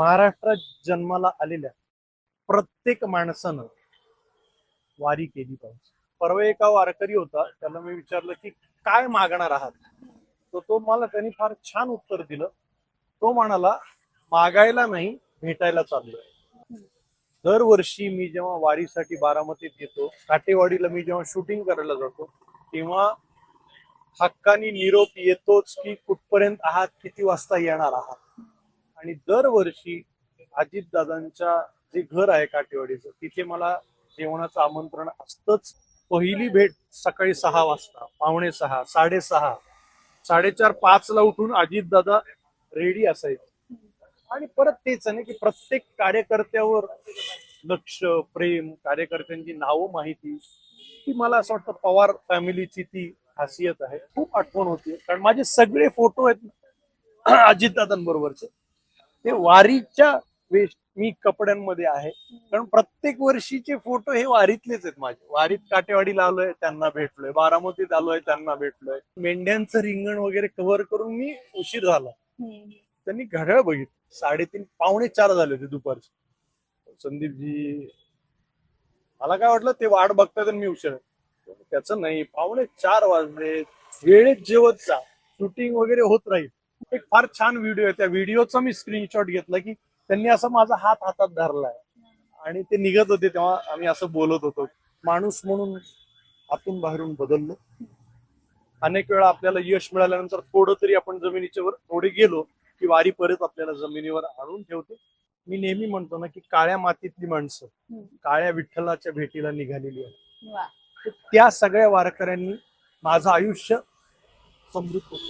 महाराष्ट्रात जन्माला आलेल्या प्रत्येक माणसानं वारी केली पाहिजे. परवा एका वारकरी होता, त्याला मी विचारलं की काय मागणार आहात, तर तो मला त्यांनी फार छान उत्तर दिलं. तो म्हणाला, मागायला नाही, भेटायला चाललोय. दरवर्षी मी जेव्हा वारीसाठी बारामतीत येतो, काटेवाडीला मी जेव्हा शूटिंग करायला जातो, तेव्हा हक्कानी निरोप येतोच की कुठपर्यंत आहात, किती वाजता येणार आहात. आणि दरवर्षी अजितदादांच्या जे घर आहे काटेवाडीचं, तिथे मला जेवणाचं आमंत्रण असतंच. पहिली भेट सकाळी 6 वाजता, पावणे 6, 6:30, 4:30, 5ला उठून अजितदादा रेडी असायचे. आणि परत तेच आहे ना की प्रत्येक कार्यकर्त्यावर लक्ष, प्रेम, कार्यकर्त्यांची नावं माहिती, ती मला असं वाटतं पवार फॅमिलीची ती खासियत आहे. खूप आठवण होती, कारण माझे सगळे फोटो आहेत अजितदादांबरोबरचे, ते वारीच्या मी कपड्यांमध्ये आहे. कारण प्रत्येक वर्षीचे फोटो हे वारीतलेच आहेत माझे. वारीत काटेवाडीला आलोय, त्यांना भेटलोय. बारामतीत आलोय, त्यांना भेटलोय. मेंढ्यांचं रिंगण वगैरे कव्हर करून मी उशीर झाला. त्यांनी घड्याळ बघितलं, 3:30, पावणे 4 झाले होते दुपारचे. संदीपजी, मला काय वाटलं ते वाट बघतात आणि मी उशीर. त्याचं नाही, पावणे 4 वाजले, वेळेत जेवत जा, शूटिंग वगैरे होत राहील. एक फार छान व्हिडिओ आहे, त्या व्हिडिओचा मी स्क्रीनशॉट घेतला की त्यांनी असं माझा हात हातात धरलाय आणि ते निघत होते, तेव्हा आम्ही असं बोलत होतो. माणूस म्हणून आतून बाहेरून बदललो. अनेक वेळा आपल्याला यश मिळाल्यानंतर थोडं तरी आपण जमिनीच्या वर थोडे गेलो की वारी परत आपल्याला जमिनीवर आणून ठेवते. मी नेहमी म्हणतो ना की काळ्या मातीतली माणसं काळ्या विठ्ठलाच्या भेटीला निघालेली आहे. त्या सगळ्या वारकऱ्यांनी माझं आयुष्य समृद्ध होतं.